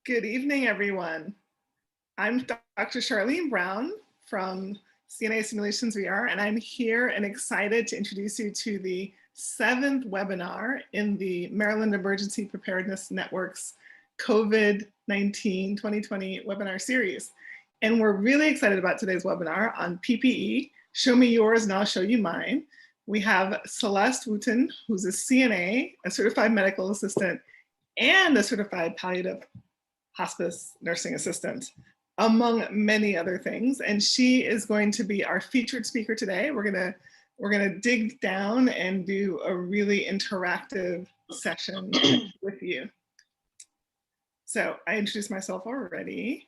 Good evening, everyone. I'm Dr. Charlene Brown from CNA Simulations VR, and I'm here and excited to introduce you to the 7th webinar in the Maryland Emergency Preparedness Network's COVID-19 2020 webinar series. And we're really excited about today's webinar on PPE. Show me yours and I'll show you mine. We have Celeste Wooten, who's a CNA, a certified medical assistant, and a certified palliative hospice nursing assistant, among many other things. And she is going to be our featured speaker today. We're gonna dig down and do a really interactive session with you. So I introduced myself already.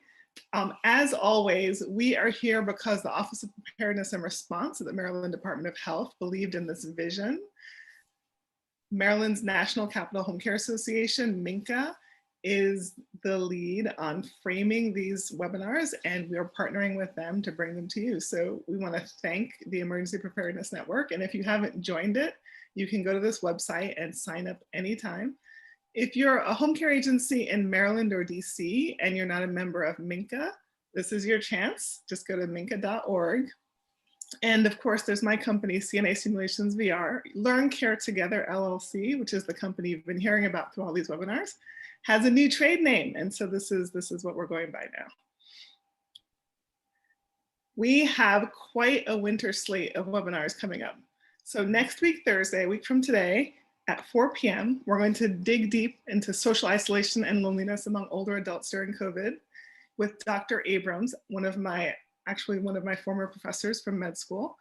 As always, we are here because the Office of Preparedness and Response at the Maryland Department of Health believed in this vision. Maryland's National Capital Home Care Association, MINCA, is the lead on framing these webinars, and we are partnering with them to bring them to you. So we want to thank the Emergency Preparedness Network. And if you haven't joined it, you can go to this website and sign up anytime. If you're a home care agency in Maryland or DC and you're not a member of MINCA, this is your chance. Just go to minca.org. And of course, there's my company, CNA Simulations VR. Learn Care Together LLC, which is the company you've been hearing about through all these webinars, has a new trade name. And so this is what we're going by now. We have quite a winter slate of webinars coming up. So next week, Thursday, a week from today, at 4 p.m., we're going to dig deep into social isolation and loneliness among older adults during COVID with Dr. Abrams, one of my former professors from med school.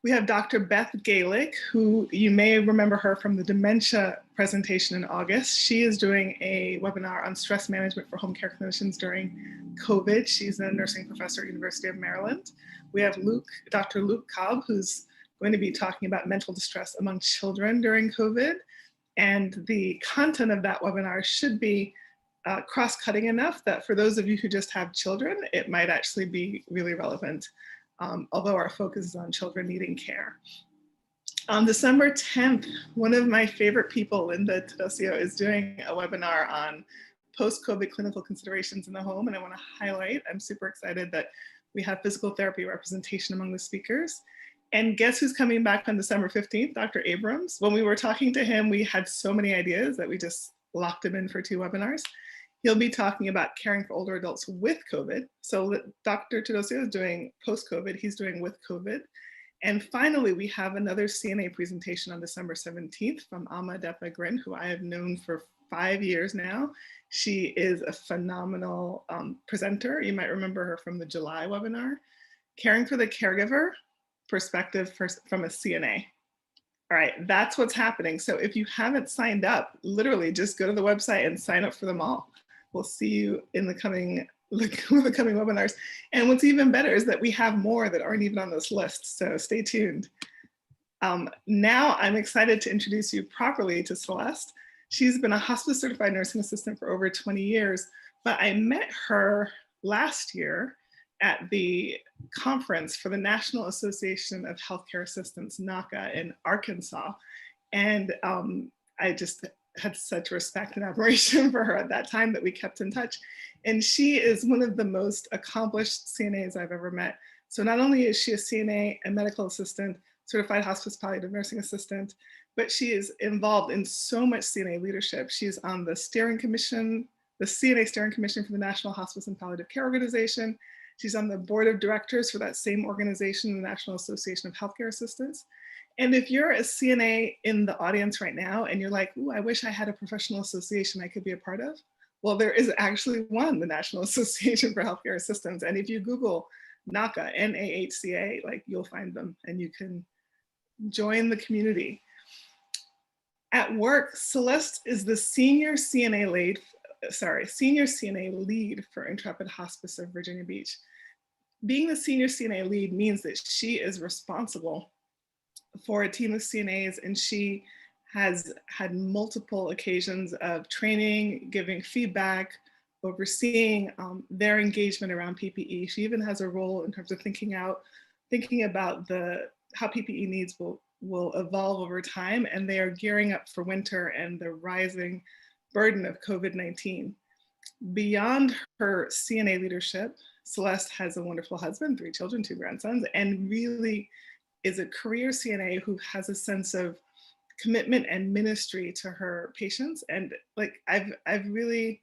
We have Dr. Beth Galick, who you may remember her from the dementia presentation in August. She is doing a webinar on stress management for home care clinicians during COVID. She's a nursing professor at University of Maryland. We have Dr. Luke Cobb, who's going to be talking about mental distress among children during COVID. And the content of that webinar should be cross-cutting enough that for those of you who just have children, it might actually be really relevant, although our focus is on children needing care. On December 10th, one of my favorite people, Linda Tedosio, is doing a webinar on post-COVID clinical considerations in the home, and I want to highlight, I'm super excited that we have physical therapy representation among the speakers. And guess who's coming back on December 15th? Dr. Abrams. When we were talking to him, we had so many ideas that we just locked him in for 2 webinars. He'll be talking about caring for older adults with COVID. So Dr. Tedosio is doing post-COVID, he's doing with COVID. And finally, we have another CNA presentation on December 17th from Alma Depa-Grin, who I have known for 5 years now. She is a phenomenal presenter. You might remember her from the July webinar. Caring for the caregiver, perspective from a CNA. All right, that's what's happening. So if you haven't signed up, literally just go to the website and sign up for them all. We'll see you in the coming webinars. And what's even better is that we have more that aren't even on this list, so stay tuned. Now I'm excited to introduce you properly to Celeste. She's been a hospice certified nursing assistant for over 20 years, but I met her last year at the conference for the National Association of Healthcare Assistants, NACA, in Arkansas. And I just had such respect and admiration for her at that time that we kept in touch. And she is one of the most accomplished CNAs I've ever met. So not only is she a CNA, a medical assistant, certified hospice palliative nursing assistant, but she is involved in so much CNA leadership. She's on the steering commission, the CNA steering commission for the National Hospice and Palliative Care Organization. She's on the board of directors for that same organization, the National Association of Healthcare Assistants. And if you're a CNA in the audience right now and you're like, ooh, I wish I had a professional association I could be a part of. Well, there is actually one, the National Association for Healthcare Assistants. And if you Google NAHCA, N-A-H-C-A, like you'll find them and you can join the community. At work, Celeste is the senior CNA lead for Intrepid Hospice of Virginia Beach. Being the senior CNA lead means that she is responsible for a team of CNAs, and she has had multiple occasions of training, giving feedback, overseeing their engagement around PPE. She even has a role in terms of thinking about how PPE needs will evolve over time, and they are gearing up for winter and the rising burden of COVID-19. Beyond her CNA leadership, Celeste has a wonderful husband, 3 children, 2 grandsons, and really is a career CNA who has a sense of commitment and ministry to her patients. And like I've really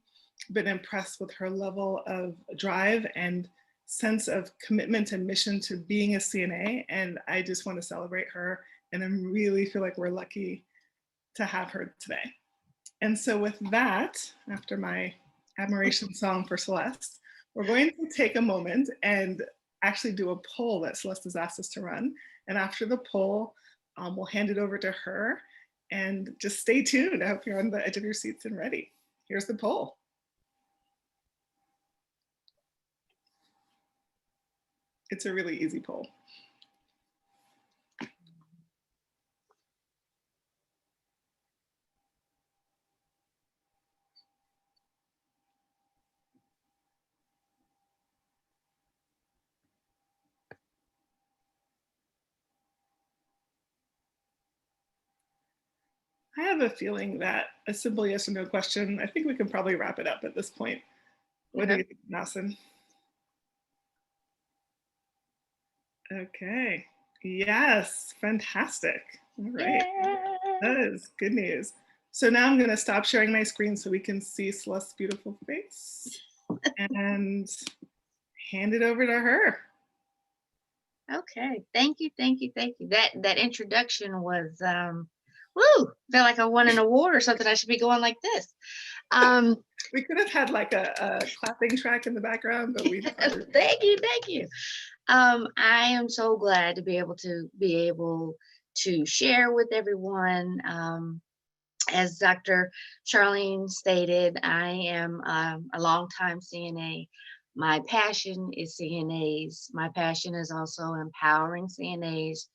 been impressed with her level of drive and sense of commitment and mission to being a CNA. And I just want to celebrate her. And I really feel like we're lucky to have her today. And so with that, after my admiration song for Celeste, we're going to take a moment and actually do a poll that Celeste has asked us to run. And after the poll, we'll hand it over to her, and just stay tuned. I hope you're on the edge of your seats and ready. Here's the poll. It's a really easy poll. I have a feeling that a simple yes or no question, I think we can probably wrap it up at this point. What do you think, Nelson? Okay. Yes, fantastic. All right. That is good news. So now I'm going to stop sharing my screen so we can see Celeste's beautiful face and hand it over to her. Okay, thank you, thank you, thank you. That introduction was woo, felt like I won an award or something. I should be going like this. We could have had like a clapping track in the background, but we decided. Thank you, thank you. I am so glad to be able to share with everyone. As Dr. Charlene stated, I am a longtime CNA. My passion is CNAs. My passion is also empowering CNAs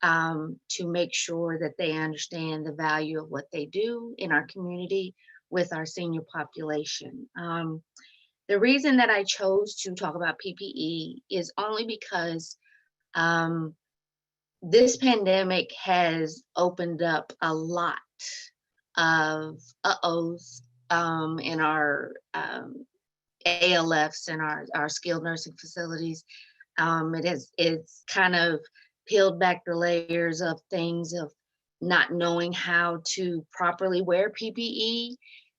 to make sure that they understand the value of what they do in our community with our senior population. The reason that I chose to talk about PPE is only because this pandemic has opened up a lot of uh-ohs in our ALFs and our skilled nursing facilities. It's kind of peeled back the layers of things of not knowing how to properly wear PPE,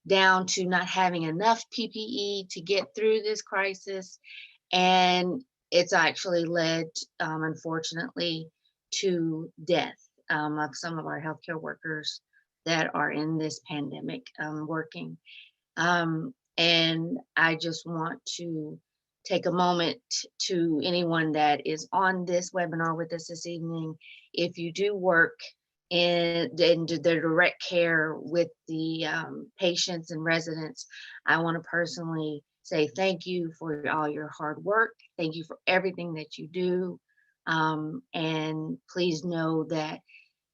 down to not having enough PPE to get through this crisis. And it's actually led, unfortunately, to death of some of our healthcare workers that are in this pandemic working. And I just want to take a moment to anyone that is on this webinar with us this evening. If you do work in the direct care with the patients and residents, I want to personally say thank you for all your hard work. Thank you for everything that you do. And please know that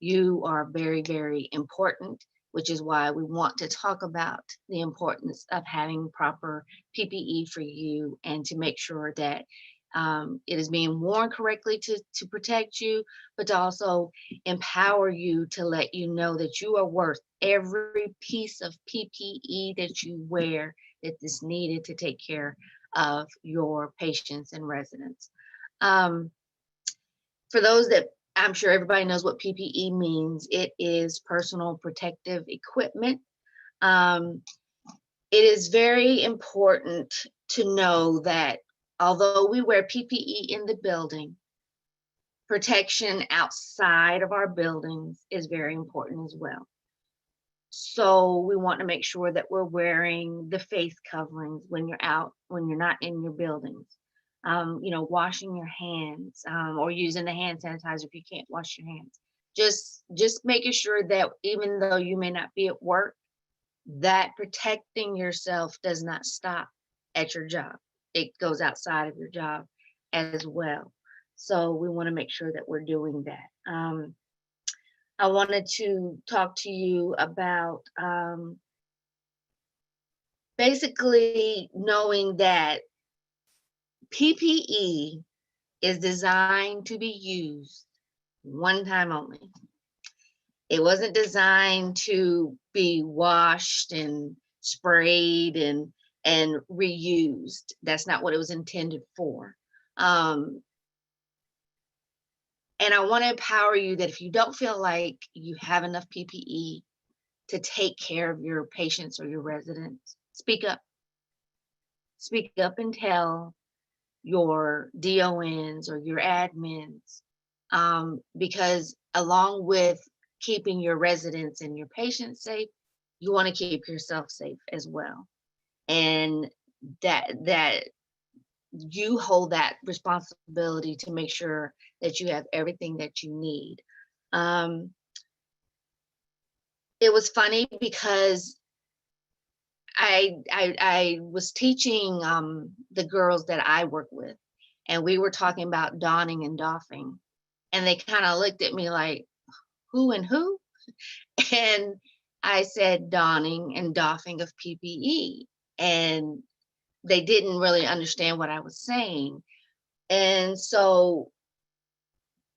you are very, very important, which is why we want to talk about the importance of having proper PPE for you and to make sure that it is being worn correctly to protect you, but to also empower you to let you know that you are worth every piece of PPE that you wear that is needed to take care of your patients and residents. For those that I'm sure everybody knows what PPE means. It is personal protective equipment. It is very important to know that although we wear PPE in the building, protection outside of our buildings is very important as well. So we want to make sure that we're wearing the face coverings when you're out, when you're not in your buildings. Washing your hands or using the hand sanitizer if you can't wash your hands. Just making sure that even though you may not be at work, that protecting yourself does not stop at your job. It goes outside of your job as well. So we want to make sure that we're doing that. I wanted to talk to you about basically knowing that PPE is designed to be used one time only. It wasn't designed to be washed and sprayed and and reused. That's not what it was intended for. Um, and I want to empower you that if you don't feel like you have enough PPE to take care of your patients or your residents, speak up. Speak up and tell your DONs or your admins, because along with keeping your residents and your patients safe, you want to keep yourself safe as well. And that you hold that responsibility to make sure that you have everything that you need. Um, it was funny because I was teaching the girls that I work with, and we were talking about donning and doffing, and they kind of looked at me like, who and who? And I said donning and doffing of PPE, and they didn't really understand what I was saying. And so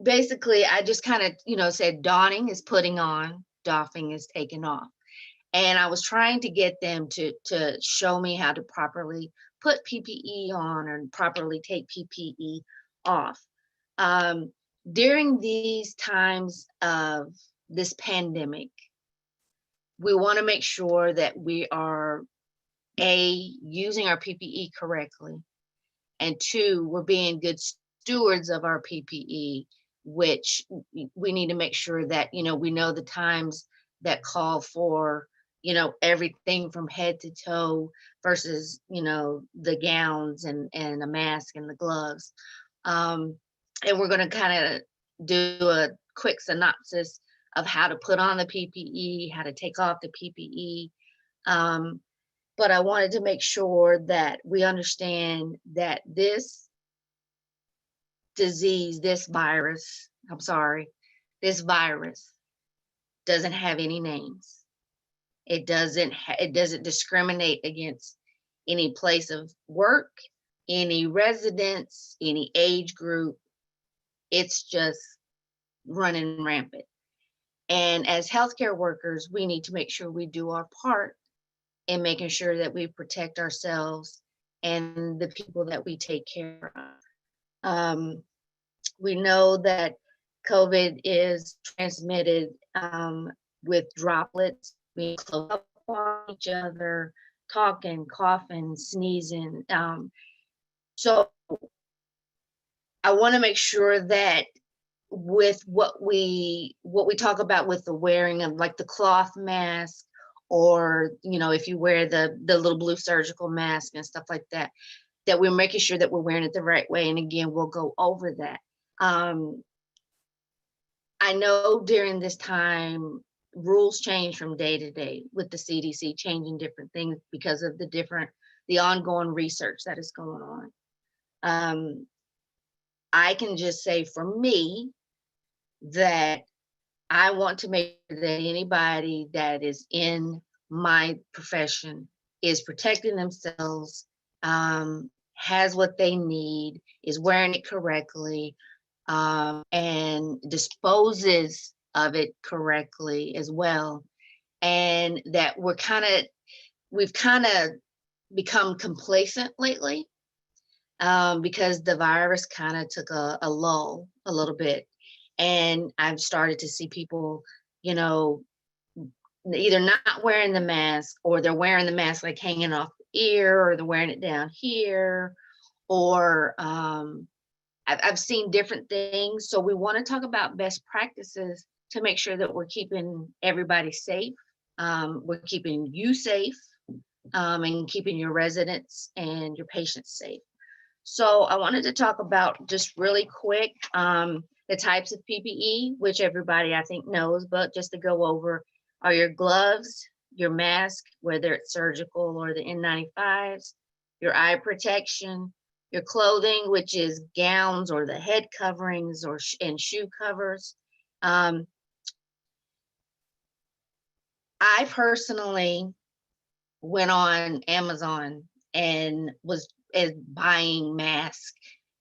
basically, I just kind of, said donning is putting on, doffing is taking off. And I was trying to get them to show me how to properly put PPE on or properly take PPE off. Um, During these times of this pandemic, we want to make sure that we are using our PPE correctly, and two, we're being good stewards of our PPE, which we need to make sure that we know the times that call for everything from head to toe versus the gowns and a mask and the gloves. And we're going to kind of do a quick synopsis of how to put on the PPE, how to take off the PPE. But I wanted to make sure that we understand that this disease, this virus doesn't have any names. It doesn't discriminate against any place of work, any residence, any age group. It's just running rampant. And as healthcare workers, we need to make sure we do our part in making sure that we protect ourselves and the people that we take care of. We know that COVID is transmitted with droplets. We close up on each other, talking, coughing, sneezing. So I want to make sure that with what we talk about with the wearing of like the cloth mask, or if you wear the little blue surgical mask and stuff like that, that we're making sure that we're wearing it the right way. And again, we'll go over that. I know during this time, rules change from day to day with the CDC changing different things because of the ongoing research that is going on. I can just say for me that I want to make sure that anybody that is in my profession is protecting themselves, has what they need, is wearing it correctly, and disposes of it correctly as well. And that we've kind of become complacent lately, because the virus kind of took a lull a little bit. And I've started to see people, either not wearing the mask, or they're wearing the mask like hanging off the ear, or they're wearing it down here, or I've seen different things. So we want to talk about best practices to make sure that we're keeping everybody safe. We're keeping you safe, and keeping your residents and your patients safe. So I wanted to talk about just really quick the types of PPE, which everybody I think knows, but just to go over are your gloves, your mask, whether it's surgical or the N95s, your eye protection, your clothing, which is gowns or the head coverings and shoe covers. I personally went on Amazon and was buying masks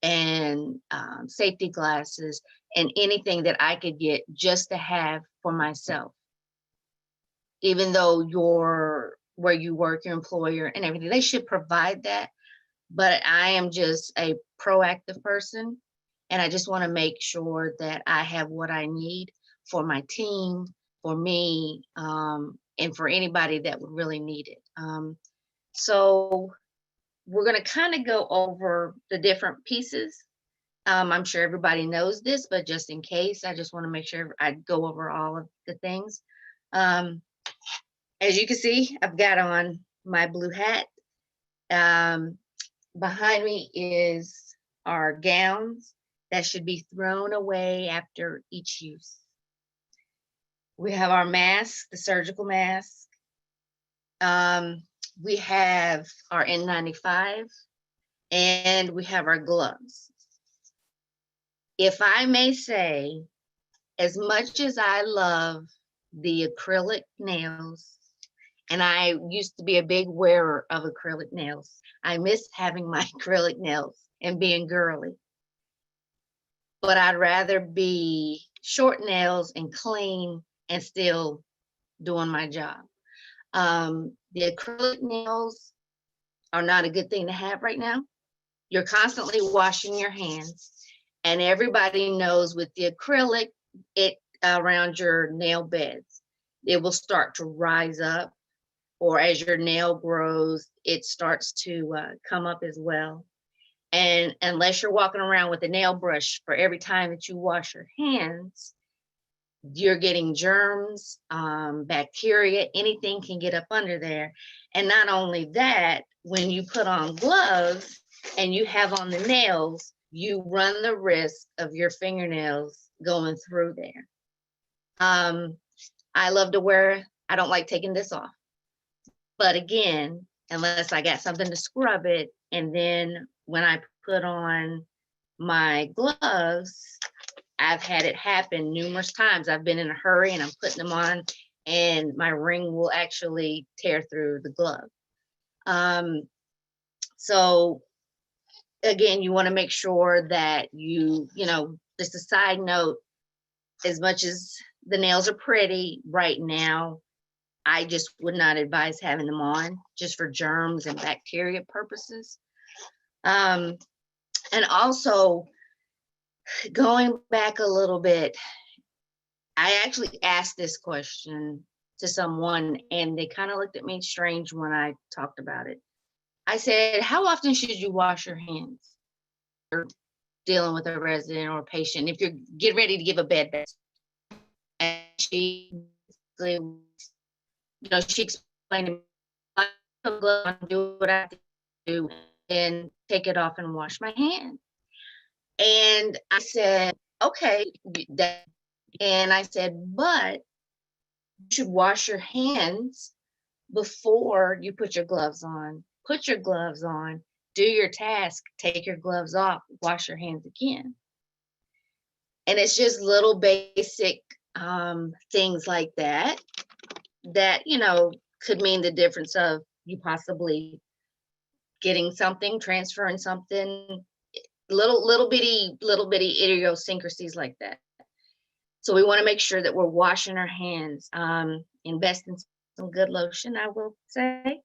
and safety glasses and anything that I could get just to have for myself. Even though your where you work, your employer and everything. They should provide that. But I am just a proactive person, and I just want to make sure that I have what I need for my team, for me, and for anybody that would really need it. So we're going to kind of go over the different pieces. I'm sure everybody knows this, but just in case, I just want to make sure I go over all of the things. Um, as you can see, I've got on my blue hat. Behind me is our gowns that should be thrown away after each use. We have our mask, the surgical mask. We have our N95, and we have our gloves. If I may say, as much as I love the acrylic nails, and I used to be a big wearer of acrylic nails, I miss having my acrylic nails and being girly. But I'd rather be short nails and clean and still doing my job. The acrylic nails are not a good thing to have right now. You're constantly washing your hands, and everybody knows with the acrylic, it around your nail beds, it will start to rise up, or as your nail grows, it starts to come up as well. And unless you're walking around with a nail brush for every time that you wash your hands, you're getting germs, bacteria, anything can get up under there. And not only that, when you put on gloves and you have on the nails, you run the risk of your fingernails going through there. I love to wear, I don't like taking this off. But again, unless I got something to scrub it, and then when I put on my gloves, I've had it happen numerous times. I've been in a hurry and I'm putting them on, and my ring will actually tear through the glove. So again, you want to make sure that you know, just a side note, as much as the nails are pretty right now, I just would not advise having them on just for germs and bacteria purposes. And also, going back a little bit, I actually asked this question to someone and they kind of looked at me strange when I talked about it. I said, how often should you wash your hands? Or dealing with a resident or a patient, if you're getting ready to give a bed rest. And she, she explained to me, I do what I have to do and take it off and wash my hands. And I said, okay, and I said, but you should wash your hands before you put your gloves on. Put your gloves on, do your task, take your gloves off, wash your hands again. And it's just little basic things like that could mean the difference of you possibly getting something, transferring something, little bitty idiosyncrasies like that. So we want to make sure that we're washing our hands. Invest in some good lotion, I will say,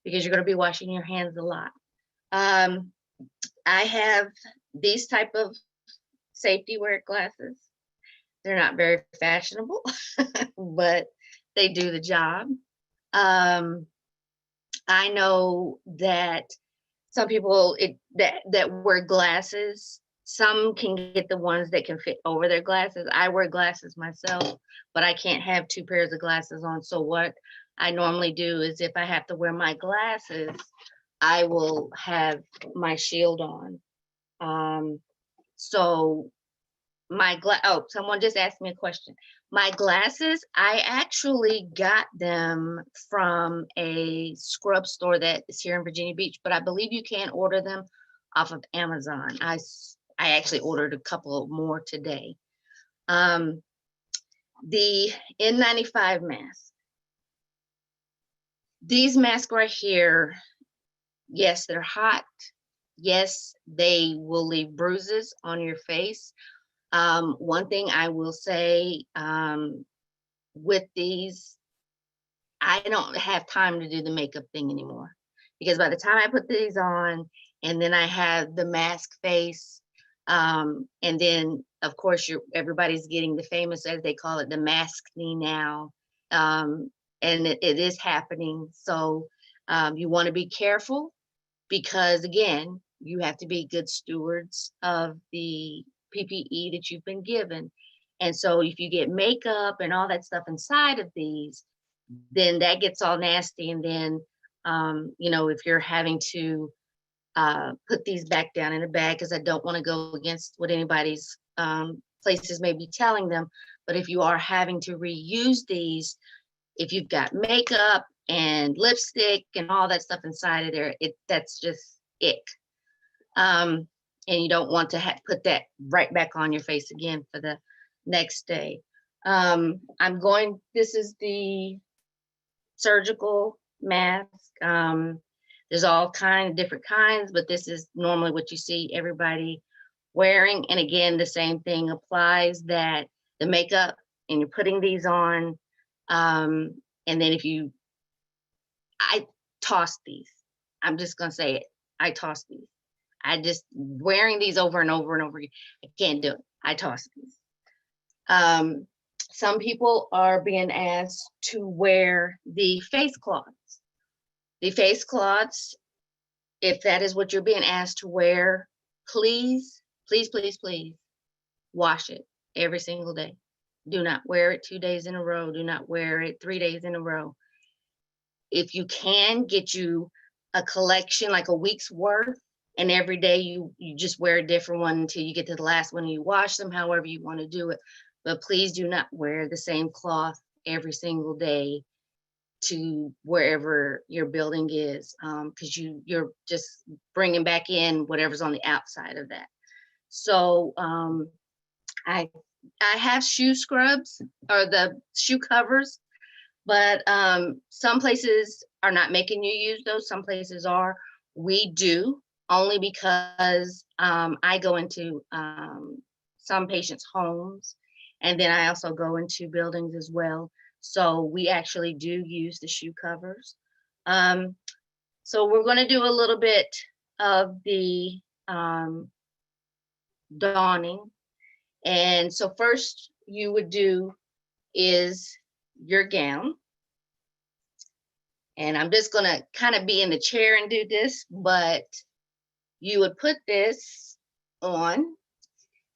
because you're going to be washing your hands a lot. I have these type of safety wear glasses. They're not very fashionable, but they do the job. I know that some people that wear glasses, some can get the ones that can fit over their glasses. I wear glasses myself, but I can't have two pairs of glasses on. So what I normally do is if I have to wear my glasses, I will have my shield on. So someone just asked me a question. My glasses, I actually got them from a scrub store that is here in Virginia Beach, but I believe you can order them off of Amazon. I actually ordered a couple more today. The N95 mask. These masks right here, yes, they're hot. Yes, they will leave bruises on your face. One thing I will say with these, I don't have time to do the makeup thing anymore, because by the time I put these on and then I have the mask face, and then of course everybody's getting the famous, as they call it, the maskne now. Um, and it is happening. So you want to be careful, because again, you have to be good stewards of the PPE that you've been given. And so if you get makeup and all that stuff inside of these, then that gets all nasty. And then, if you're having to put these back down in a bag, because I don't want to go against what anybody's places may be telling them. But if you are having to reuse these, if you've got makeup and lipstick and all that stuff inside of there, that's just ick. And you don't want to put that right back on your face again for the next day. This is the surgical mask. There's all kind of different kinds, but this is normally what you see everybody wearing. And again, the same thing applies, that the makeup, and you're putting these on. And then I toss these. I'm just gonna say it. I toss these. I just wearing these over and over and over again. I can't do it. I toss these. Some people are being asked to wear the face cloths. The face cloths, if that is what you're being asked to wear, please, please, please, please wash it every single day. Do not wear it 2 days in a row. Do not wear it 3 days in a row. If you can get you a collection, like a week's worth, and every day you just wear a different one until you get to the last one and you wash them, however you want to do it. But please do not wear the same cloth every single day to wherever your building is, because you're just bringing back in whatever's on the outside of that. So I have shoe scrubs, or the shoe covers, but some places are not making you use those. Some places are. We do, only because I go into some patients' homes, and then I also go into buildings as well. So we actually do use the shoe covers. So we're going to do a little bit of the donning. And so first you would do is your gown. And I'm just going to kind of be in the chair and do this, but you would put this on.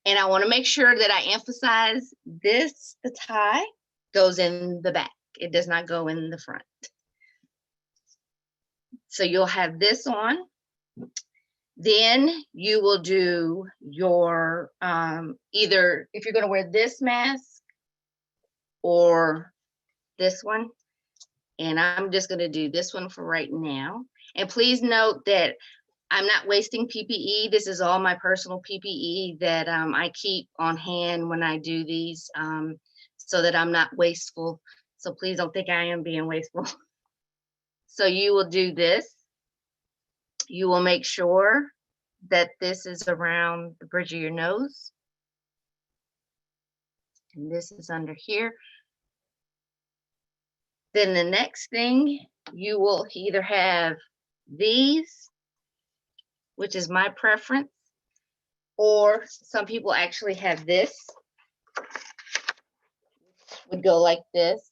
And I want to make sure that I emphasize this, the tie goes in the back. It does not go in the front. So you'll have this on. Then you will do your, either if you're going to wear this mask or this one. And I'm just going to do this one for right now. And please note that I'm not wasting PPE. This is all my personal PPE that I keep on hand when I do these, so that I'm not wasteful. So please don't think I am being wasteful. So you will do this. You will make sure that this is around the bridge of your nose. And this is under here. Then the next thing, you will either have these, which is my preference, or some people actually have this, would go like this.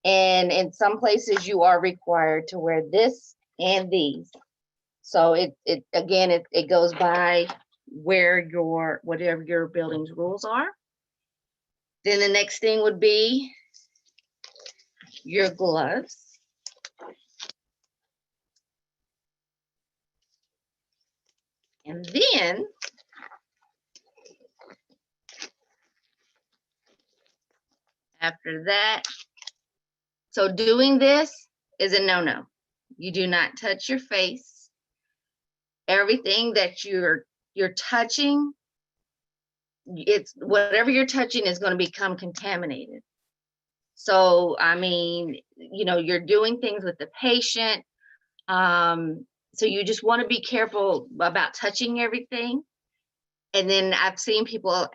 And in some places you are required to wear this and these. So it goes by whatever your building's rules are. Then the next thing would be your gloves. And then after that, so doing this is a no-no. You do not touch your face. Everything that you're touching, it's whatever you're touching is going to become contaminated. So, I mean, you're doing things with the patient. So you just want to be careful about touching everything. And then I've seen people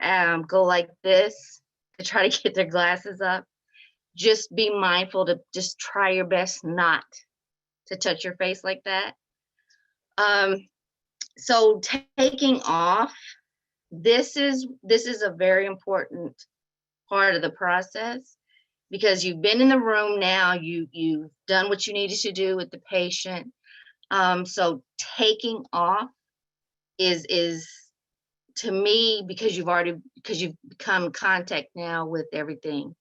go like this to try to get their glasses up. just be mindful to just try your best not to touch your face like that. So taking off, this is a very important part of the process, because you've been in the room now, you've done what you needed to do with the patient. So taking off is to me, because you've become contact now with everything,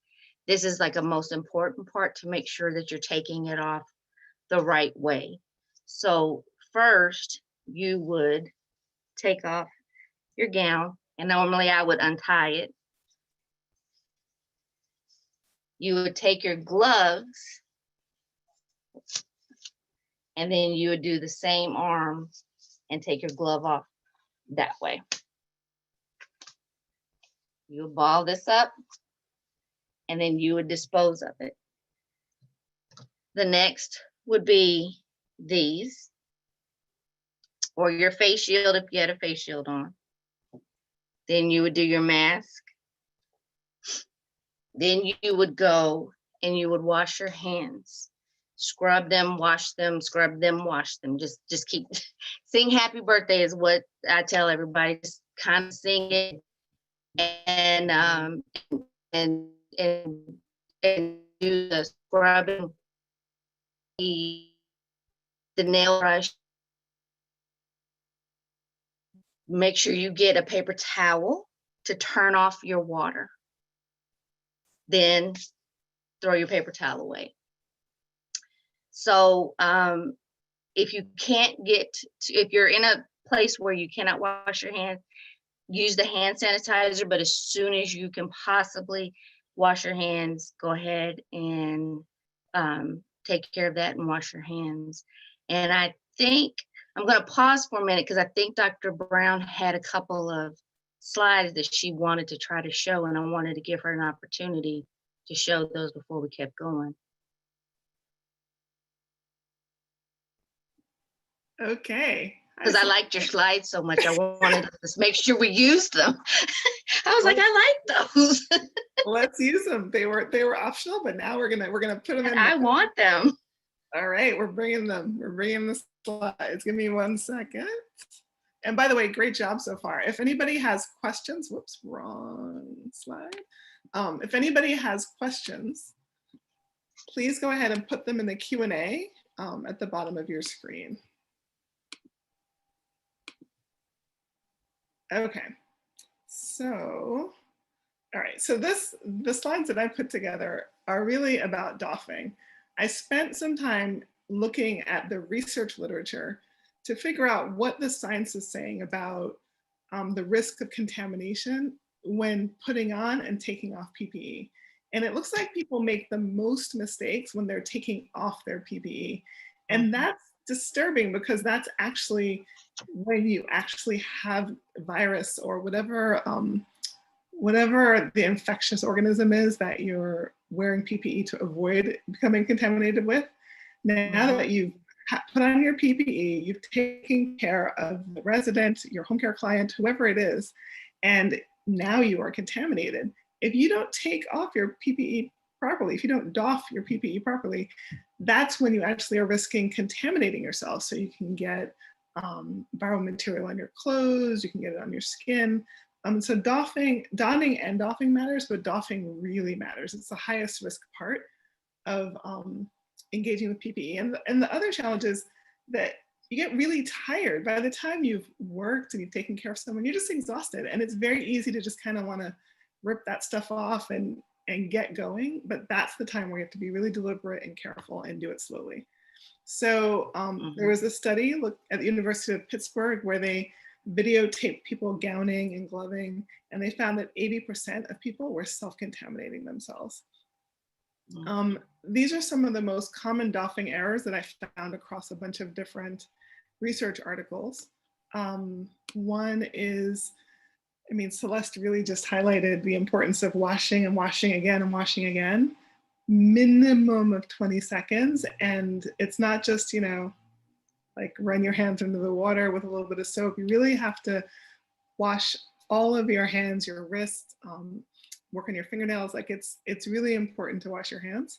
this is like a most important part, to make sure that you're taking it off the right way. So first, you would take off your gown, and normally I would untie it. You would take your gloves, and then you would do the same arm and take your glove off that way. You would ball this up, and then you would dispose of it. The next would be these, or your face shield if you had a face shield on. Then you would do your mask. Then you would go and you would wash your hands. Scrub them, wash them, scrub them, wash them. Just keep sing happy birthday is what I tell everybody. Just kind of sing it, and and and do the scrubbing, the nail brush. Make sure you get a paper towel to turn off your water. Then throw your paper towel away. So if you can't if you're in a place where you cannot wash your hands, use the hand sanitizer, but as soon as you can possibly wash your hands, go ahead and take care of that and wash your hands. And I think I'm going to pause for a minute, because I think Dr. Brown had a couple of slides that she wanted to try to show, and I wanted to give her an opportunity to show those before we kept going. Okay. Because I liked your slides so much, I wanted to just make sure we used them. I was like, I like those. Let's use them. They were optional, but now we're gonna put them in. I want them. All right, we're bringing them. We're bringing the slides. Give me 1 second. And by the way, great job so far. If anybody has questions, whoops, wrong slide. If anybody has questions, please go ahead and put them in the Q&A at the bottom of your screen. Okay, so, all right, so the slides that I put together are really about doffing. I spent some time looking at the research literature to figure out what the science is saying about the risk of contamination when putting on and taking off PPE. And it looks like people make the most mistakes when they're taking off their PPE. And that's disturbing, because that's actually when you actually have virus or whatever whatever the infectious organism is that you're wearing PPE to avoid becoming contaminated with. Now that you've put on your PPE, you've taken care of the resident, your home care client, whoever it is, and now you are contaminated. If you don't take off your PPE properly, if you don't doff your PPE properly, that's when you actually are risking contaminating yourself. So you can get viral material on your clothes, you can get it on your skin. So donning and doffing matters, but doffing really matters. It's the highest risk part of engaging with PPE. And the other challenge is that you get really tired. By the time you've worked and you've taken care of someone, you're just exhausted. And it's very easy to just kind of want to rip that stuff off and get going. But that's the time where you have to be really deliberate and careful and do it slowly. So there was a study at the University of Pittsburgh where they videotaped people gowning and gloving, and they found that 80% of people were self-contaminating themselves. These are some of the most common doffing errors that I found across a bunch of different research articles. One is, I mean, Celeste really just highlighted the importance of washing and washing again and washing again. Minimum of 20 seconds. And it's not just, you know, like run your hands into the water with a little bit of soap. You really have to wash all of your hands, your wrists, work on your fingernails. Like it's really important to wash your hands.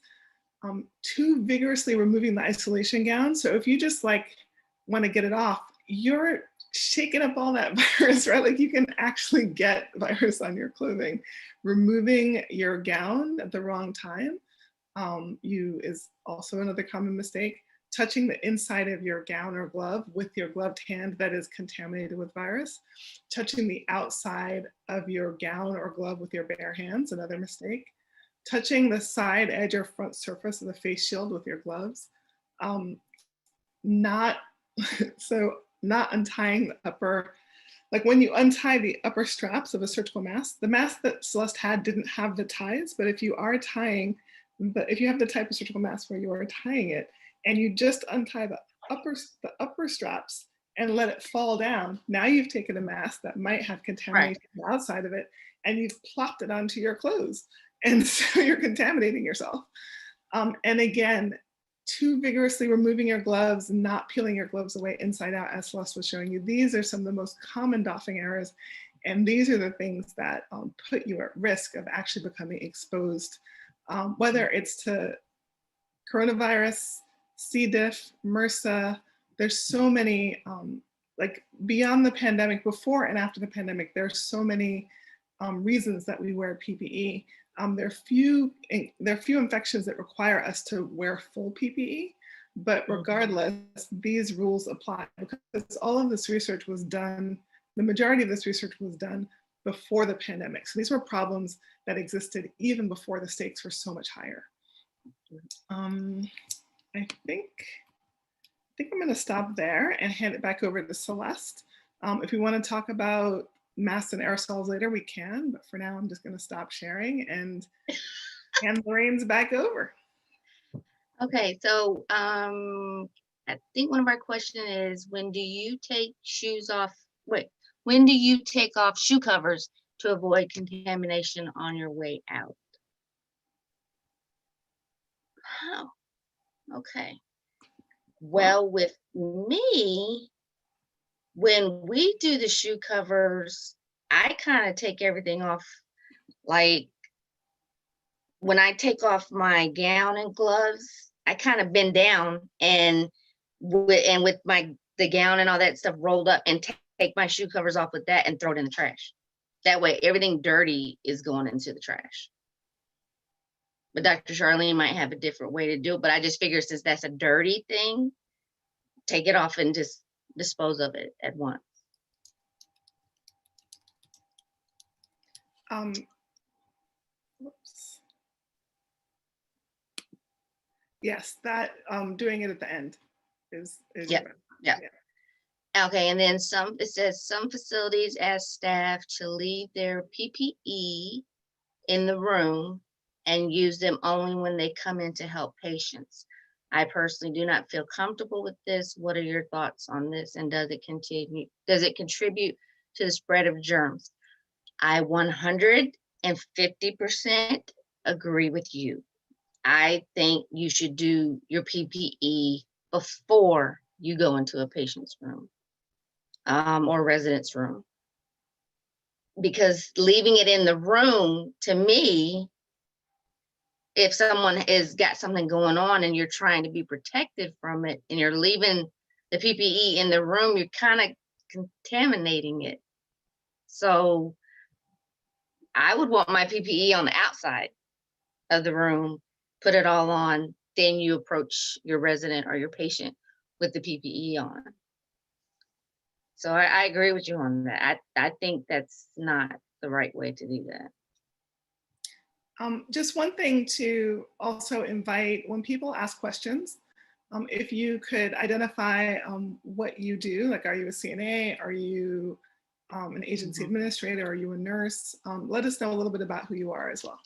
Too vigorously removing the isolation gown. So if you just like want to get it off, you're shaking up all that virus, right? Like you can actually get virus on your clothing. Removing your gown at the wrong time is also another common mistake. Touching the inside of your gown or glove with your gloved hand that is contaminated with virus. Touching the outside of your gown or glove with your bare hands, another mistake. Touching the side edge or front surface of the face shield with your gloves. Not untying the upper, like when you untie the upper straps of a surgical mask, the mask that Celeste had didn't have the ties, but if you are tying, if you have the type of surgical mask where you are tying it and you just untie the upper straps and let it fall down, now you've taken a mask that might have contamination outside of it and you've plopped it onto your clothes. And so you're contaminating yourself. And again, too vigorously removing your gloves, not peeling your gloves away inside out, as Celeste was showing you. These are some of the most common doffing errors. And these are the things that put you at risk of actually becoming exposed, whether it's to coronavirus, C. diff, MRSA. There's so many, like beyond the pandemic, before and after the pandemic, there's so many reasons that we wear PPE. There are few infections that require us to wear full PPE, but regardless, these rules apply because all of this research was done, the majority of this research was done before the pandemic. So these were problems that existed even before the stakes were so much higher. I think I'm gonna stop there and hand it back over to Celeste. If we wanna talk about masks and aerosols later, we can, but for now I'm just going to stop sharing and hand the reins back over. Okay, so I think one of our questions is, when do you take shoes off? Wait, when do you take off shoe covers to avoid contamination on your way out? Oh, okay. Well, with me, when we do the shoe covers, I kind of take everything off. Like when I take off my gown and gloves, I kind of bend down and with the gown and all that stuff rolled up and take my shoe covers off with that and throw it in the trash. That way everything dirty is going into the trash. But Dr. Charlene might have a different way to do it, but I just figure since that's a dirty thing, take it off and just dispose of it at once. Whoops. Yes, that doing it at the end is yeah. Okay, and then it says some facilities ask staff to leave their PPE in the room and use them only when they come in to help patients. I personally do not feel comfortable with this. What are your thoughts on this? And does it contribute to the spread of germs? I 150% agree with you. I think you should do your PPE before you go into a patient's room or resident's room. Because leaving it in the room, to me, if someone has got something going on and you're trying to be protected from it and you're leaving the PPE in the room, you're kind of contaminating it. So I would want my PPE on the outside of the room, put it all on, then you approach your resident or your patient with the PPE on. So I agree with you on that. I think that's not the right way to do that. Just one thing to also invite when people ask questions, if you could identify what you do, like are you a CNA, are you an agency administrator, are you a nurse? Let us know a little bit about who you are as well.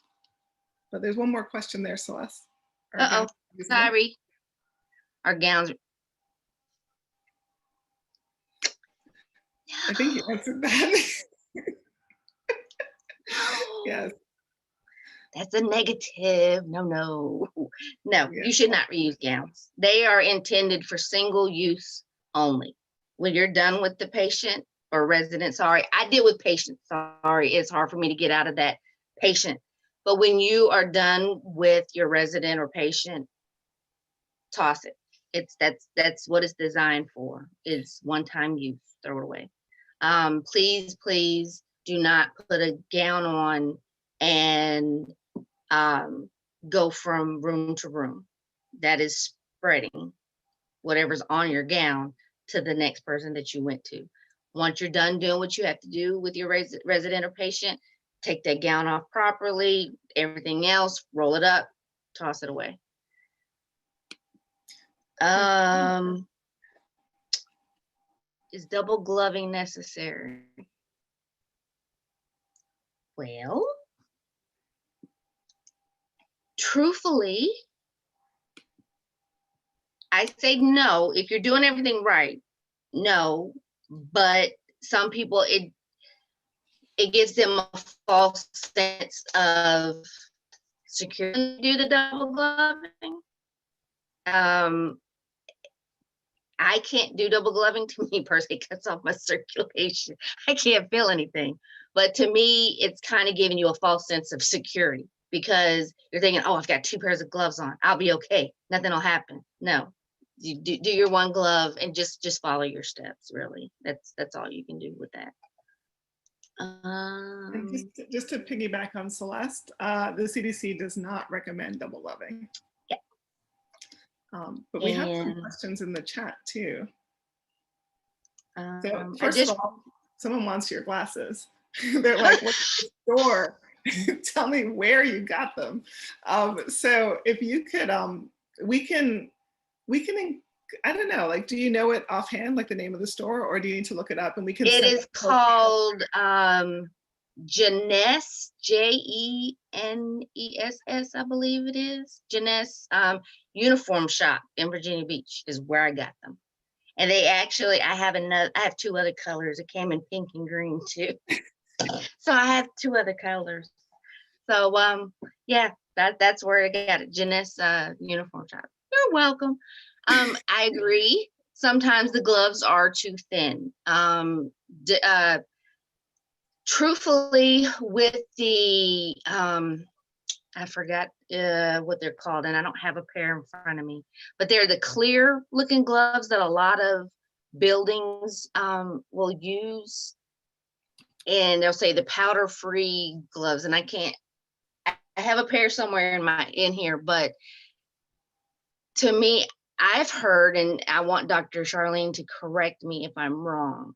But there's one more question there, Celeste. Sorry. Our gowns. I think you answered that. Yes. That's a negative. No, yes. You should not reuse gowns. They are intended for single use only. When you're done with the patient or resident, sorry, I deal with patients, sorry, it's hard for me to get out of that patient. But when you are done with your resident or patient, toss it. That's what it's designed for. It's one-time use, throw it away. Please, please do not put a gown on and go from room to room. That is spreading whatever's on your gown to the next person that you went to. Once you're done doing what you have to do with your resident or patient, take that gown off properly, everything else, roll it up, toss it away. Is double gloving necessary? Well, truthfully, I say no. If you're doing everything right, no. But some people, it gives them a false sense of security to do the double gloving. I can't do double gloving. To me personally, it cuts off my circulation. I can't feel anything. But to me, it's kind of giving you a false sense of security because you're thinking, oh, I've got 2 pairs of gloves on. I'll be okay. Nothing will happen. No, you do your one glove and just follow your steps. Really, that's all you can do with that. And just to piggyback on Celeste, the CDC does not recommend double gloving. Yeah. But we have some questions in the chat too. So first of all, someone wants your glasses. They're like, what's the store? Tell me where you got them. So if you could, we can, I don't know, like, do you know it offhand, like the name of the store, or do you need to look it up and we can? It is called Jeunesse, Jeness, I believe it is. Jeunesse Uniform Shop in Virginia Beach is where I got them. And they actually, I have 2 other colors. It came in pink and green too. So I have 2 other colors. So yeah, that's where I got it. Jeunesse Uniform Shop. You're welcome. I agree. Sometimes the gloves are too thin. Truthfully, with the I forgot what they're called, and I don't have a pair in front of me, but they're the clear looking gloves that a lot of buildings will use, and they'll say the powder free gloves, and I have a pair somewhere in here, but to me, I've heard, and I want Dr. Charlene to correct me if I'm wrong,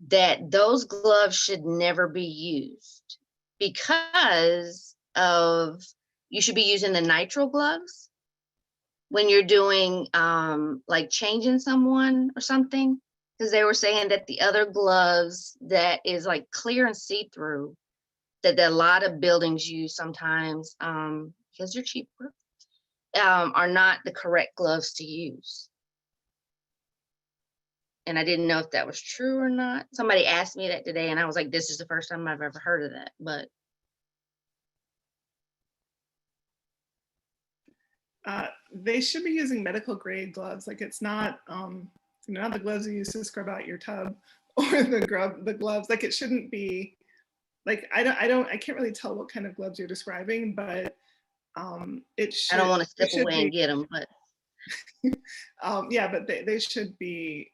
that those gloves should never be used because of, you should be using the nitrile gloves when you're doing like changing someone or something, because they were saying that the other gloves that is like clear and see-through that a lot of buildings use sometimes because they're cheaper, are not the correct gloves to use. And I didn't know if that was true or not. Somebody asked me that today and I was like, this is the first time I've ever heard of that, but. They should be using medical grade gloves. Like it's not, not the gloves you use to scrub out your tub or the gloves. Like it shouldn't be, like, I can't really tell what kind of gloves you're describing, but it should. I don't want to step away and get them, but. Yeah, but they should be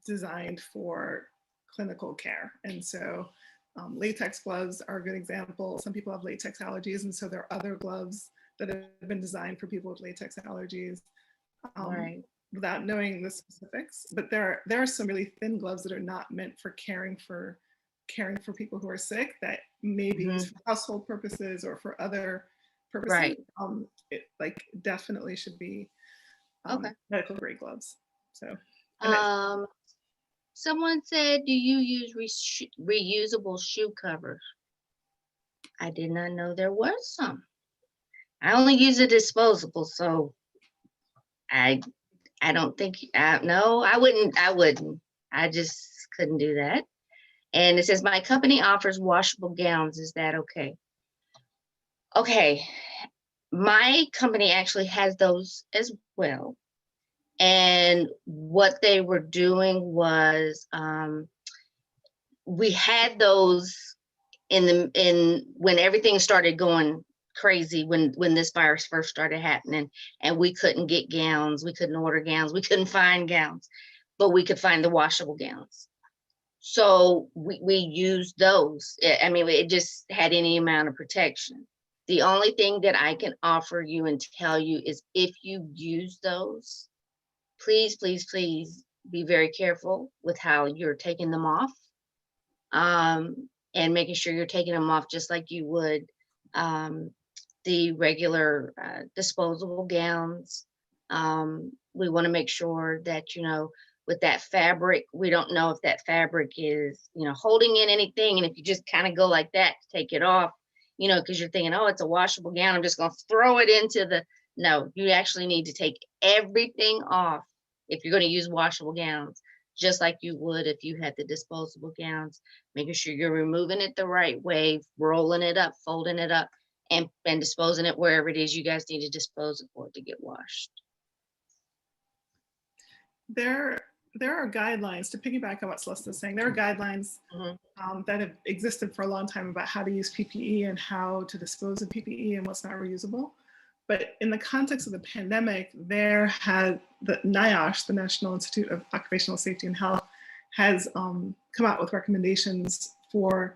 designed for clinical care. And so latex gloves are a good example. Some people have latex allergies, and so there are other gloves that have been designed for people with latex allergies, Right. without knowing the specifics. But there are some really thin gloves that are not meant for caring for people who are sick, that may be used for household purposes or for other purposes. Right. It like definitely should be medical grade gloves. So. Someone said, do you use reusable shoe covers? I did not know there was some. I only use a disposable, so I don't think, no, I wouldn't. I just couldn't do that. And it says, my company offers washable gowns. Is that okay? Okay, my company actually has those as well. And what they were doing was, we had those when everything started going crazy, when this virus first started happening, and we couldn't get gowns, we couldn't order gowns, we couldn't find gowns, but we could find the washable gowns. So we used those. I mean, it just had any amount of protection. The only thing that I can offer you and tell you is, if you use those, please, please, please be very careful with how you're taking them off, and making sure you're taking them off just like you would the regular disposable gowns. We want to make sure that, with that fabric, we don't know if that fabric is, holding in anything. And if you just kind of go like that to take it off, because you're thinking, oh, it's a washable gown, I'm just going to throw it into no, you actually need to take everything off if you're going to use washable gowns, just like you would if you had the disposable gowns, making sure you're removing it the right way, rolling it up, folding it up, and disposing it wherever it is you guys need to dispose it for it to get washed. There are guidelines, to piggyback on what Celeste is saying. There are guidelines that have existed for a long time about how to use PPE and how to dispose of PPE and what's not reusable. But in the context of the pandemic, there had the NIOSH, the National Institute of Occupational Safety and Health, has come out with recommendations for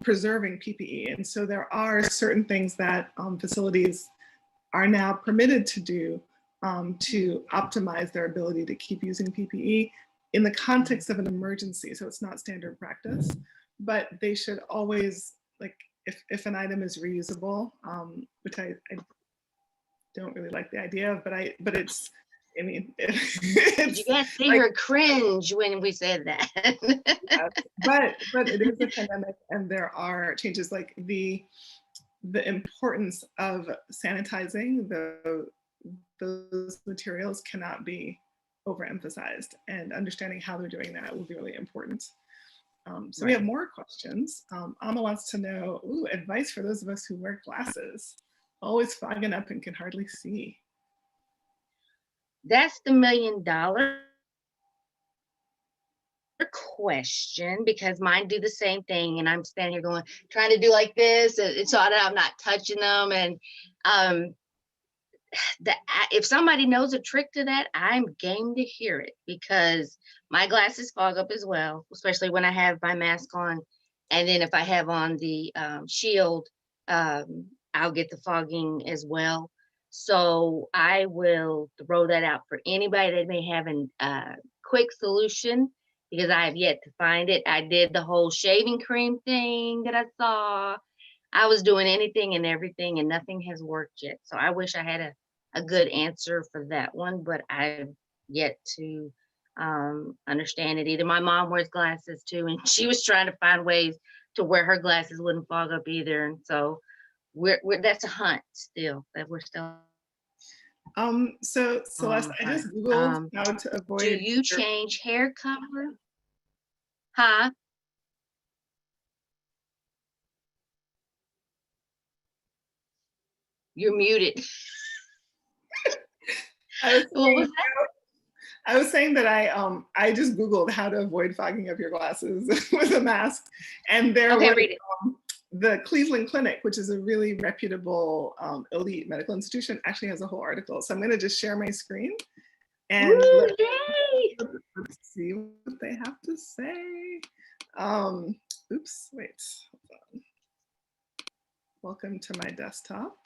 preserving PPE. And so there are certain things that facilities are now permitted to do to optimize their ability to keep using PPE in the context of an emergency. So it's not standard practice, but they should always, like, if an item is reusable, which I don't really like the idea of, but it's, I mean, it's, you guys see her cringe when we said that. Yeah, but it is a pandemic, and there are changes, like the importance of sanitizing those materials cannot be overemphasized, and understanding how they're doing that will be really important. So we have more questions. Amma wants to know, advice for those of us who wear glasses, always fogging up and can hardly see. That's the $1 million question, because mine do the same thing, and I'm standing here trying to do like this, and so I'm not touching them. And if somebody knows a trick to that, I'm game to hear it, because my glasses fog up as well, especially when I have my mask on. And then if I have on the shield, I'll get the fogging as well. So I will throw that out for anybody that may have a quick solution, because I have yet to find it. I did the whole shaving cream thing that I saw. I was doing anything and everything, and nothing has worked yet. So I wish I had a good answer for that one, but I've yet to understand it either. My mom wears glasses too, and she was trying to find ways to where her glasses wouldn't fog up either. And so that's a hunt still, that we're still. So Celeste, I just Googled how to avoid. Do you change hair cover? Huh? You're muted. I was saying that I just Googled how to avoid fogging up your glasses with a mask, and there was the Cleveland Clinic, which is a really reputable elite medical institution, actually has a whole article. So I'm going to just share my screen and let's see what they have to say. Oops, wait, hold on. Welcome to my desktop.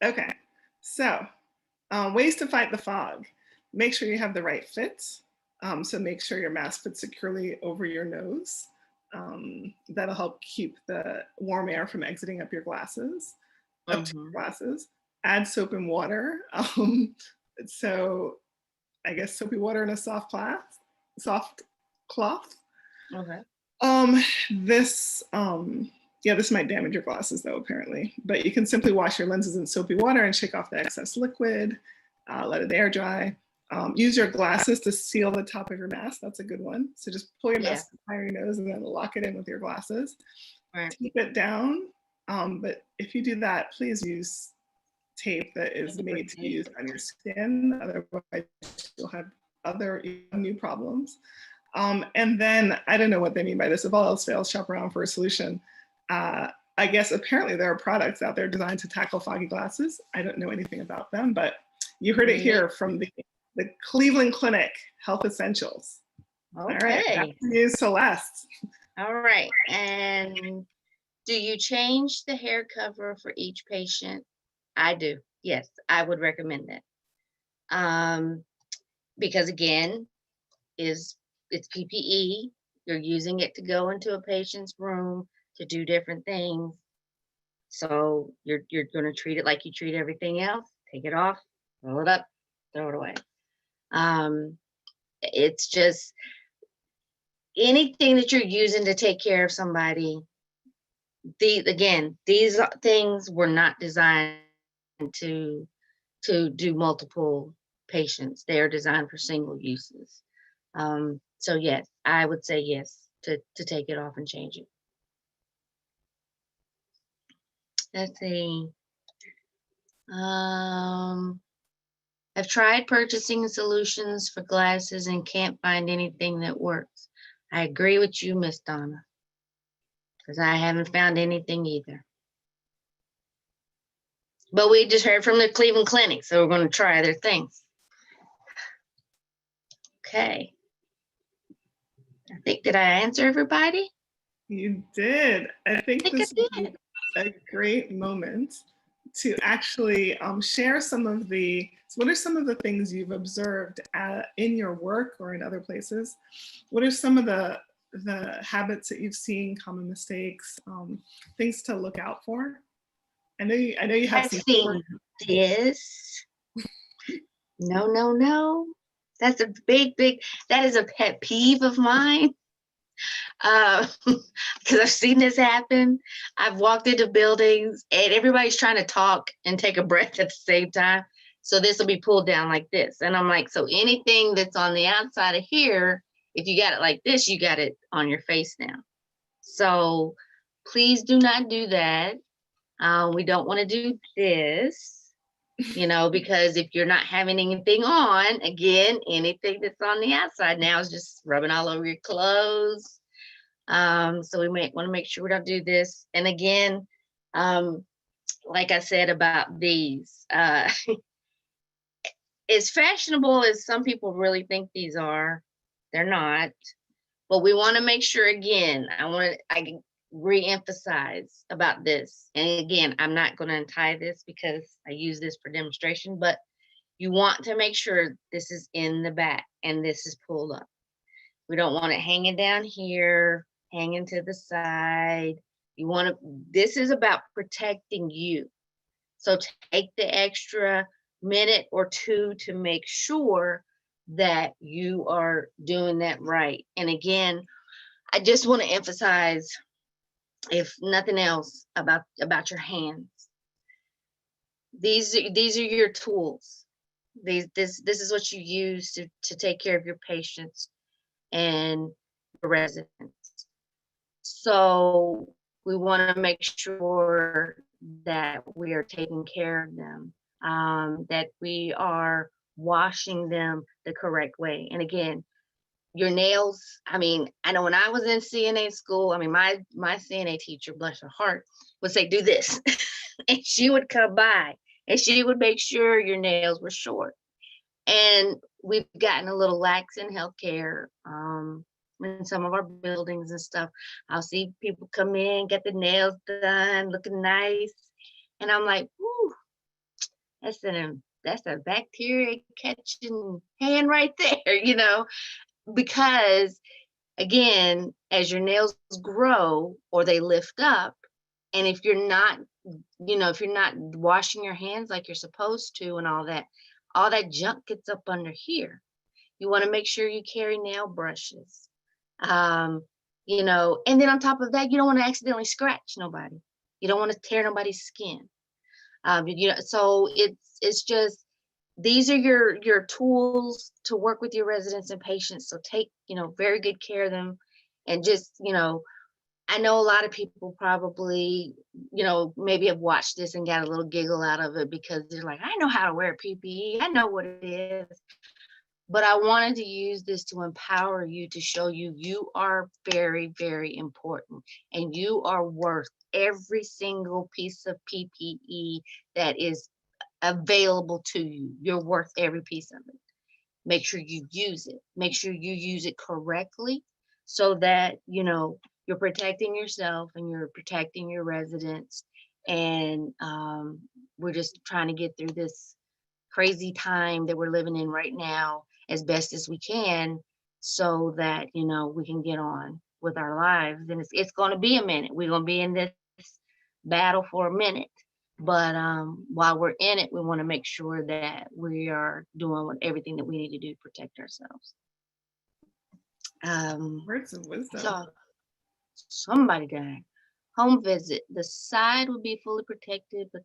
Okay, so ways to fight the fog. Make sure you have the right fit. So make sure your mask fits securely over your nose. That'll help keep the warm air from exiting up your glasses, up to your glasses. Add soap and water. So I guess soapy water in a soft cloth. Okay. This might damage your glasses though, apparently, but you can simply wash your lenses in soapy water and shake off the excess liquid, let it air dry. Use your glasses to seal the top of your mask. That's a good one. So just pull your mask behind your nose and then lock it in with your glasses. Right. Tape it down. But if you do that, please use tape that is made to be used on your skin. Otherwise, you'll have other new problems. And then I don't know what they mean by this. If all else fails, shop around for a solution. I guess apparently there are products out there designed to tackle foggy glasses. I don't know anything about them, but you heard it here from the Cleveland Clinic Health Essentials. Okay. All right, back to you, Celeste. All right. And do you change the hair cover for each patient? I do. Yes, I would recommend that. Because again, it's PPE. You're using it to go into a patient's room to do different things. So you're going to treat it like you treat everything else. Take it off, roll it up, throw it away. It's just anything that you're using to take care of somebody. These things were not designed to do multiple patients. They are designed for single uses. So yes, I would say yes to take it off and change it. Let's see. I've tried purchasing solutions for glasses and can't find anything that works. I agree with you, Miss Donna, because I haven't found anything either. But we just heard from the Cleveland Clinic, so we're going to try their things. Okay. I think, did I answer everybody? You did. I think this would be a great moment to actually share some of the, so what are some of the things you've observed in your work or in other places? What are some of the habits that you've seen, common mistakes, things to look out for? I know you have some. This. No. That's a big, that is a pet peeve of mine. Because I've seen this happen. I've walked into buildings and everybody's trying to talk and take a breath at the same time. So this will be pulled down like this. And I'm like, so anything that's on the outside of here, if you got it like this, you got it on your face now. So please do not do that. We don't want to do this, because if you're not having anything on, again, anything that's on the outside now is just rubbing all over your clothes. So we might want to make sure we don't do this. And again, like I said about these, as fashionable as some people really think these are, they're not. But we want to make sure, again, I re-emphasize about this. And again, I'm not going to untie this because I use this for demonstration, but you want to make sure this is in the back and this is pulled up. We don't want it hanging down here, hanging to the side. This is about protecting you. So take the extra minute or two to make sure that you are doing that right. And again, I just want to emphasize, if nothing else, about your hands. These are your tools. This is what you use to take care of your patients and your residents. So we want to make sure that we are taking care of them, that we are washing them the correct way. And again, your nails, I know when I was in CNA school, my CNA teacher, bless her heart, would say, do this. And she would come by and she would make sure your nails were short. And we've gotten a little lax in healthcare. In some of our buildings and stuff, I'll see people come in, get the nails done, looking nice. And I'm like, whoo, that's a bacteria catching hand right there, because again, as your nails grow or they lift up, and if you're not washing your hands like you're supposed to and all that junk gets up under here. You want to make sure you carry nail brushes. And then on top of that, you don't want to accidentally scratch nobody. You don't want to tear nobody's skin. So it's just, these are your tools to work with your residents and patients. So take, very good care of them. And just, I know a lot of people probably, maybe have watched this and got a little giggle out of it because they're like, I know how to wear PPE. I know what it is. But I wanted to use this to empower you, to show you you are very, very important and you are worth every single piece of PPE that is available to you. You're worth every piece of it. Make sure you use it. Make sure you use it correctly so that, you're protecting yourself and you're protecting your residents. And we're just trying to get through this crazy time that we're living in right now as best as we can so that, we can get on with our lives. And it's going to be a minute. We're going to be in this battle for a minute. But while we're in it, we want to make sure that we are doing everything that we need to do to protect ourselves. Words of wisdom. So somebody died. Home visit. The side would be fully protected, but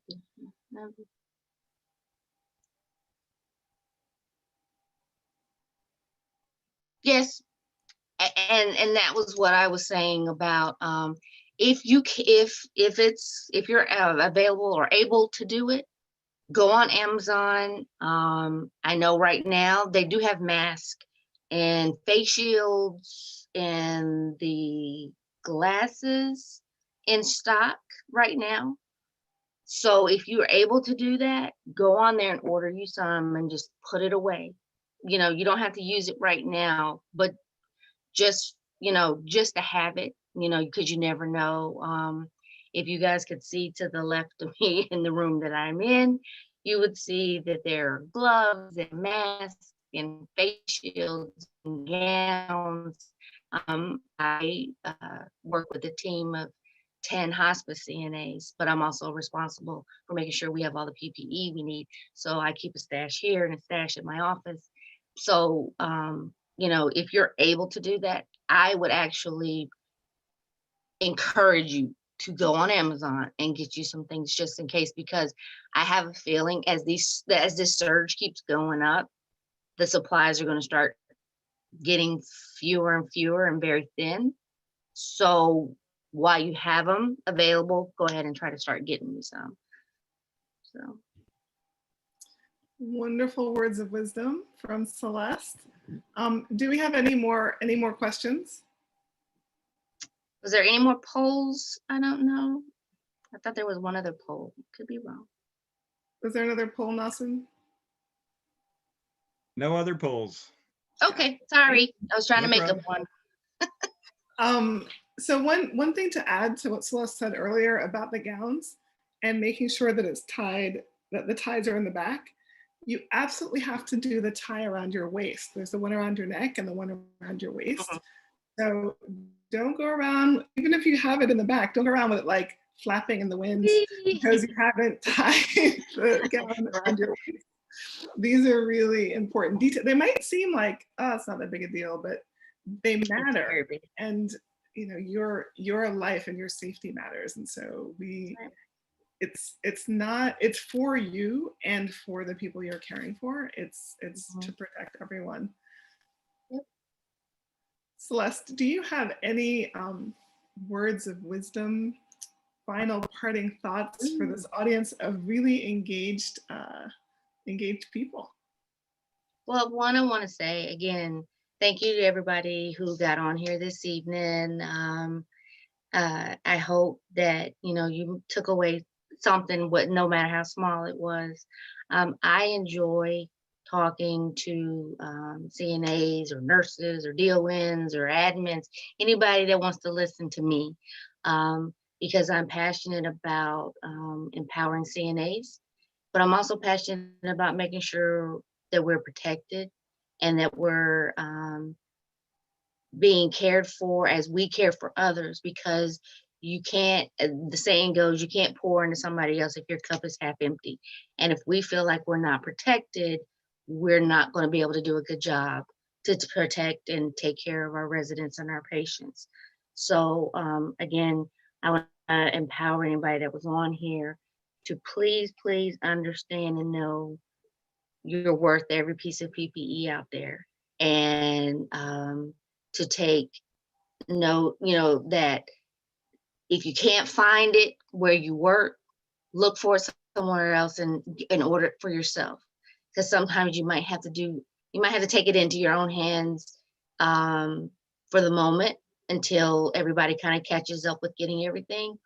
yes, and that was what I was saying about if you're available or able to do it, go on Amazon. I know right now they do have masks and face shields and the glasses in stock right now. So if you're able to do that, go on there and order you some and just put it away. You don't have to use it right now, but just just to have it, because you never know. If you guys could see to the left of me in the room that I'm in, you would see that there are gloves and masks and face shields and gowns. I work with a team of 10 hospice CNAs, but I'm also responsible for making sure we have all the PPE we need. So I keep a stash here and a stash at my office. So if you're able to do that, I would actually encourage you to go on Amazon and get you some things just in case, because I have a feeling as this surge keeps going up, the supplies are going to start getting fewer and fewer and very thin. So while you have them available, go ahead and try to start getting you some. So Wonderful words of wisdom from Celeste. Do we have any more questions? was there any more polls? I don't know. I thought there was one other poll. Could be wrong. Was there another poll, Nelson? No other polls. Okay, sorry. I was trying to make up one. So one thing to add to what Celeste said earlier about the gowns and making sure that it's tied, that the ties are in the back, you absolutely have to do the tie around your waist. There's the one around your neck and the one around your waist. So don't go around, even if you have it in the back, don't go around with it like flapping in the wind because you haven't tied the gown around your waist. These are really important details. They might seem like, oh, it's not that big a deal, but they matter. And your life and your safety matters. And so it's for you and for the people you're caring for. It's to protect everyone. Yep. Celeste, do you have any words of wisdom, final parting thoughts for this audience of really engaged people? Well, one, I want to say again, thank you to everybody who got on here this evening. I hope that you took away something, no matter how small it was. I enjoy talking to CNAs or nurses or DONs or admins, anybody that wants to listen to me, because I'm passionate about empowering CNAs, but I'm also passionate about making sure that we're protected and that we're being cared for as we care for others, because you can't, the saying goes, you can't pour into somebody else if your cup is half empty. And if we feel like we're not protected, we're not going to be able to do a good job to protect and take care of our residents and our patients. So again, I want to empower anybody that was on here to please understand and know you're worth every piece of PPE out there, and to take note, that if you can't find it where you work, look for it somewhere else and order it for yourself. Because sometimes you might have to do you might have to take it into your own hands for the moment until everybody kind of catches up with getting everything.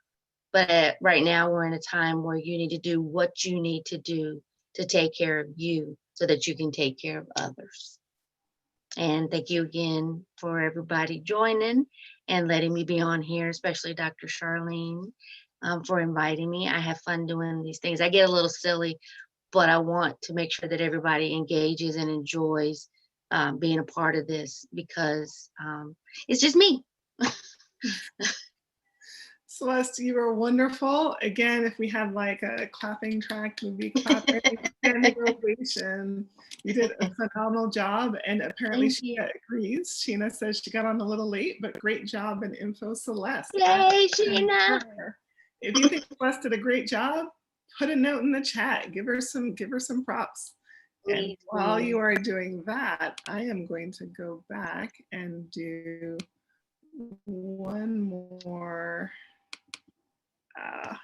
But right now we're in a time where you need to do what you need to do to take care of you so that you can take care of others. And thank you again for everybody joining and letting me be on here, especially Dr. Charlene, for inviting me. I have fun doing these things. I get a little silly, but I want to make sure that everybody engages and enjoys being a part of this because it's just me. Celeste, you were wonderful. Again, if we had like a clapping track, we'd be clapping, standing ovation. You did a phenomenal job, and apparently Thank you. Sheena agrees. Sheena says she got on a little late, but great job in info, Celeste. Yay, Sheena. If you think Celeste did a great job, put a note in the chat. Give her some props. And Please, while please. you are doing that, I am going to go back and do one more.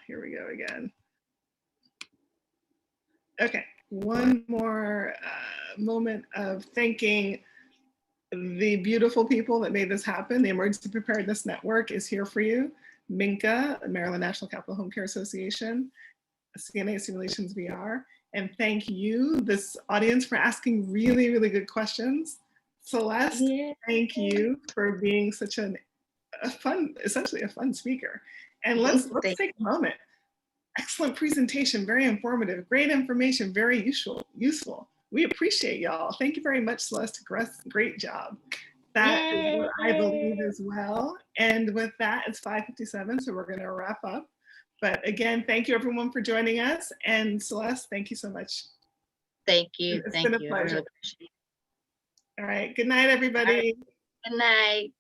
Here we go again. Okay, one more moment of thanking the beautiful people that made this happen. The Emergency Preparedness Network is here for you. Minka, Maryland National Capital Home Care Association, CNA Simulations VR, and thank you, this audience, for asking really, really good questions. Celeste, yeah. Thank you for being such a fun, essentially a fun speaker. And let's take a moment. Excellent presentation, very informative, great information, very useful. We appreciate y'all. Thank you very much, Celeste. Great job. That is what I believe as well. And with that, it's 5:57, so we're going to wrap up. But again, thank you everyone for joining us. And Celeste, thank you so much. Thank you. It's been a pleasure. Really appreciate it. All right. Good night, everybody. Good night.